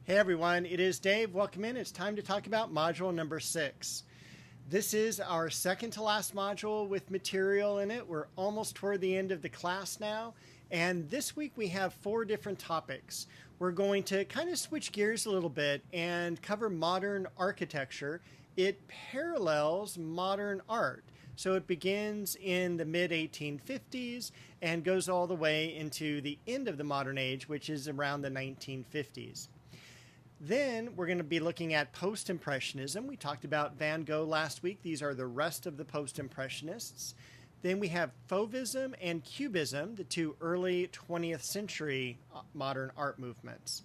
Hey everyone, it is Dave. Welcome in. It's time to talk about module number 6. This is our second to last module with material in it. We're almost toward the end of the class now. And this week we have 4 different topics. We're going to kind of switch gears a little bit and cover modern architecture. It parallels modern art. So it begins in the mid-1850s and goes all the way into the end of the modern age, which is around the 1950s. Then we're going to be looking at post-impressionism. We talked about Van Gogh last week. These are the rest of the post-impressionists. Then we have Fauvism and Cubism, the 2 early 20th century modern art movements.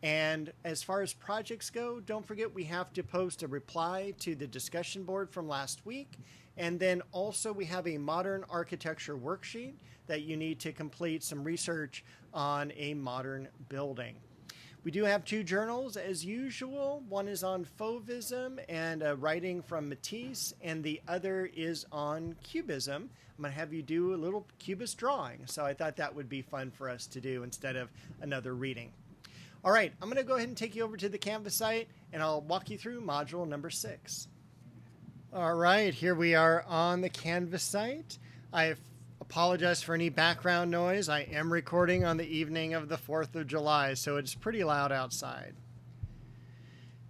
And as far as projects go, don't forget we have to post a reply to the discussion board from last week. And then also we have a modern architecture worksheet that you need to complete some research on a modern building. We do have 2 journals as usual. One is on Fauvism and a writing from Matisse, and the other is on Cubism. I'm going to have you do a little cubist drawing, so I thought that would be fun for us to do instead of another reading. All right, I'm going to go ahead and take you over to the Canvas site, and I'll walk you through module number 6. All right, here we are on the Canvas site. I apologize for any background noise. I am recording on the evening of the 4th of July, so it's pretty loud outside.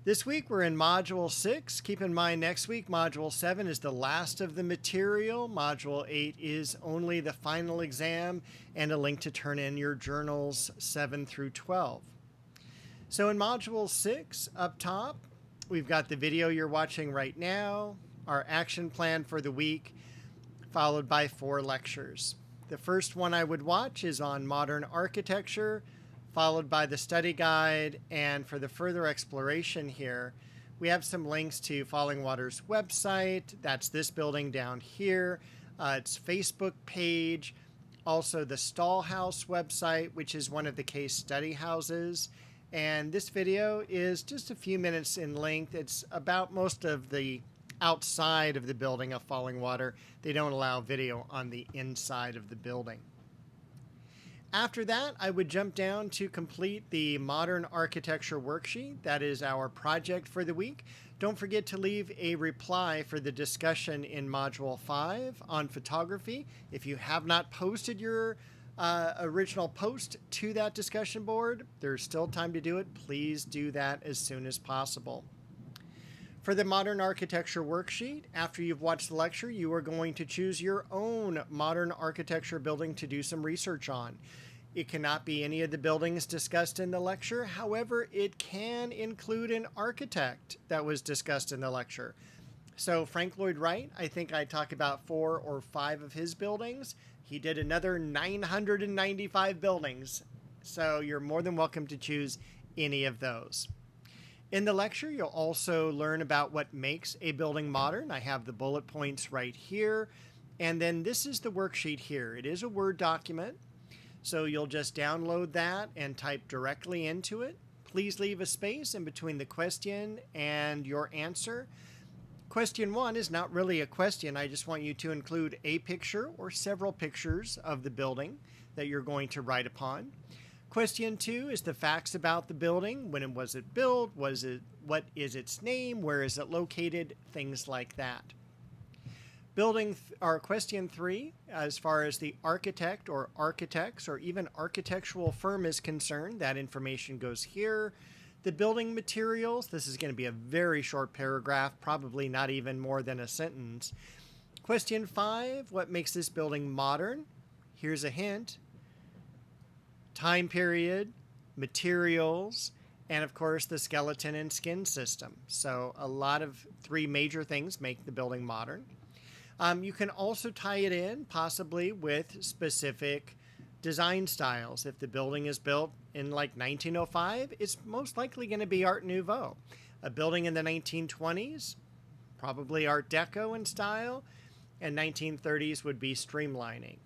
This week we're in Module 6. Keep in mind next week Module 7 is the last of the material. Module 8 is only the final exam and a link to turn in your journals 7 through 12. So in Module 6, up top, we've got the video you're watching right now, our action plan for the week, followed by 4 lectures. The first one I would watch is on modern architecture, followed by the study guide, and for the further exploration here, we have some links to Falling Water's website. That's this building down here, its Facebook page, also the Stall House website, which is one of the case study houses. And this video is just a few minutes in length. It's about most of the outside of the building of Falling Water. They don't allow video on the inside of the building. After that, I would jump down to complete the modern architecture worksheet. That is our project for the week. Don't forget to leave a reply for the discussion in Module 5 on photography. If you have not posted your original post to that discussion board, there's still time to do it. Please do that as soon as possible. For the modern architecture worksheet, after you've watched the lecture, you are going to choose your own modern architecture building to do some research on. It cannot be any of the buildings discussed in the lecture. However, it can include an architect that was discussed in the lecture. So Frank Lloyd Wright, I think I talked about 4 or 5 of his buildings. He did another 995 buildings. So you're more than welcome to choose any of those. In the lecture, you'll also learn about what makes a building modern. I have the bullet points right here. And then this is the worksheet here. It is a Word document, so you'll just download that and type directly into it. Please leave a space in between the question and your answer. Question 1 is not really a question. I just want you to include a picture or several pictures of the building that you're going to write upon. Question 2 is the facts about the building. When was it built? What is its name? Where is it located? Things like that. Question 3, as far as the architect or architects or even architectural firm is concerned, that information goes here. The building materials, this is going to be a very short paragraph, probably not even more than a sentence. Question 5, what makes this building modern? Here's a hint. Time period, materials, and of course the skeleton and skin system. So a lot of 3 major things make the building modern. You can also tie it in possibly with specific design styles. If the building is built in like 1905, it's most likely going to be Art Nouveau. A building in the 1920s, probably Art Deco in style, and 1930s would be streamlining.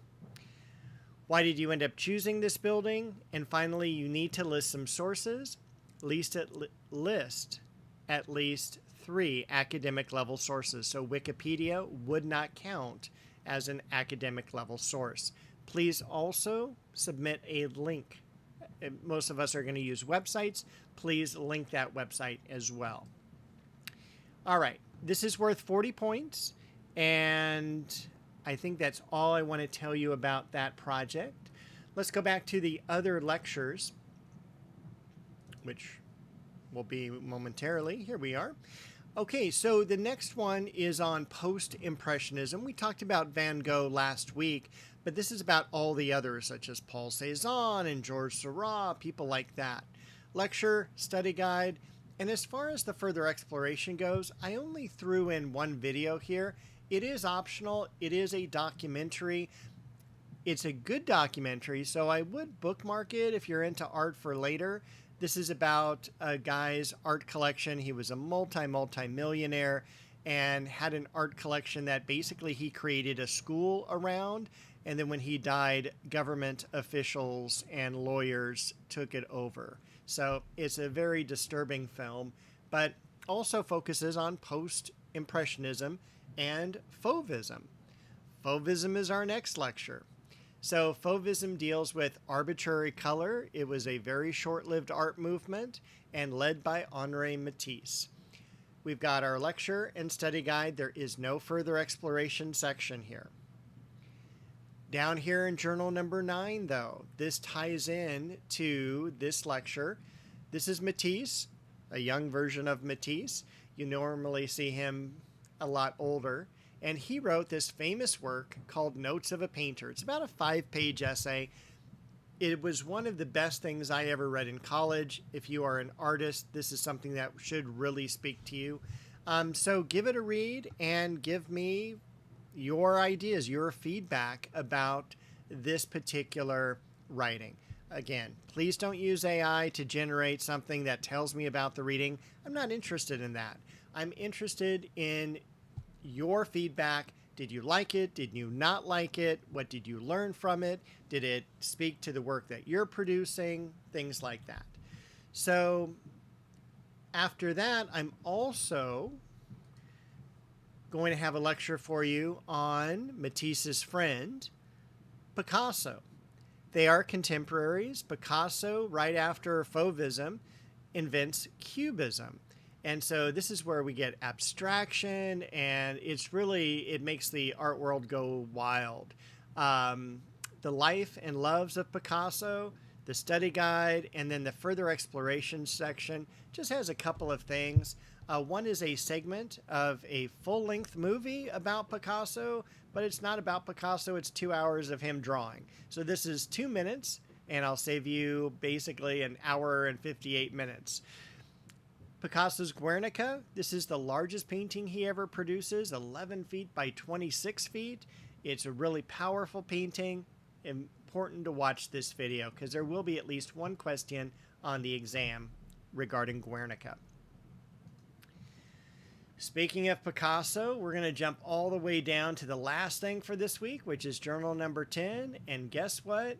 Why did you end up choosing this building? And finally, you need to list some sources. List at least 3 academic level sources. So Wikipedia would not count as an academic level source. Please also submit a link most of us are going to use websites, please link that website as well. All right, this is worth 40 points, and I think that's all I want to tell you about that project. Let's go back to the other lectures, which will be momentarily. Here we are. Okay, so the next one is on post-impressionism. We talked about Van Gogh last week, but this is about all the others, such as Paul Cézanne and Georges Seurat, people like that. Lecture, study guide, and as far as the further exploration goes, I only threw in one video here. It is optional. It is a documentary. It's a good documentary, so I would bookmark it if you're into art for later. This is about a guy's art collection. He was a multi-millionaire and had an art collection that basically he created a school around. And then when he died, government officials and lawyers took it over. So it's a very disturbing film, but also focuses on post-impressionism and fauvism. Fauvism is our next lecture. So fauvism deals with arbitrary color. It was a very short-lived art movement and led by Henri Matisse. We've got our lecture and study guide. There is no further exploration section here. Down here in journal number 9, though, this ties in to this lecture. This is Matisse, a young version of Matisse. You normally see him a lot older. And he wrote this famous work called Notes of a Painter. It's about a 5-page essay. It was one of the best things I ever read in college. If you are an artist, this is something that should really speak to you. So give it a read and give me your ideas, your feedback about this particular writing. Again, please don't use AI to generate something that tells me about the reading. I'm not interested in that. I'm interested in your feedback. Did you like it? Did you not like it? What did you learn from it? Did it speak to the work that you're producing? Things like that. So after that, I'm also going to have a lecture for you on Matisse's friend, Picasso. They are contemporaries. Picasso, right after Fauvism, invents Cubism. And so this is where we get abstraction, and it makes the art world go wild. The life and loves of Picasso, the study guide, and then the further exploration section just has a couple of things. One is a segment of a full-length movie about Picasso, but it's not about Picasso. It's 2 hours of him drawing. So this is 2 minutes, and I'll save you basically an hour and 58 minutes. Picasso's Guernica. This is the largest painting he ever produces, 11 feet by 26 feet. It's a really powerful painting. Important to watch this video because there will be at least one question on the exam regarding Guernica. Speaking of Picasso, we're going to jump all the way down to the last thing for this week, which is journal number 10. And guess what?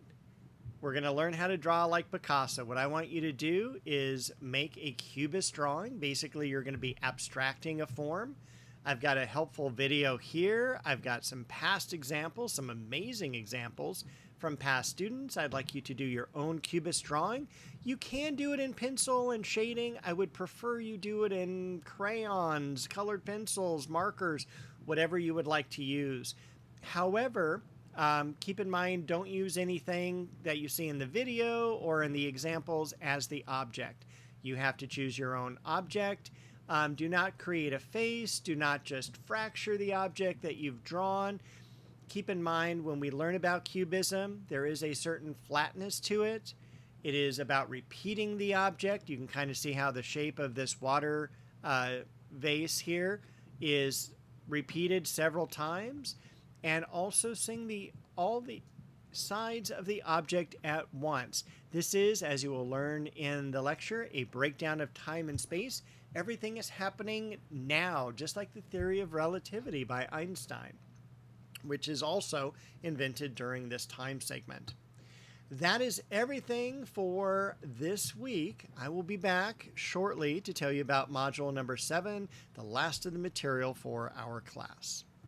We're going to learn how to draw like Picasso. What I want you to do is make a cubist drawing. Basically, you're going to be abstracting a form. I've got a helpful video here. I've got some past examples, some amazing examples from past students. I'd like you to do your own cubist drawing. You can do it in pencil and shading. I would prefer you do it in crayons, colored pencils, markers, whatever you would like to use. However, keep in mind, don't use anything that you see in the video or in the examples as the object. You have to choose your own object. Do not create a face. Do not just fracture the object that you've drawn. Keep in mind, when we learn about cubism, there is a certain flatness to it. It is about repeating the object. You can kind of see how the shape of this water vase here is repeated several times. And also seeing all the sides of the object at once. This is, as you will learn in the lecture, a breakdown of time and space. Everything is happening now, just like the theory of relativity by Einstein, which is also invented during this time segment. That is everything for this week. I will be back shortly to tell you about module number 7, the last of the material for our class.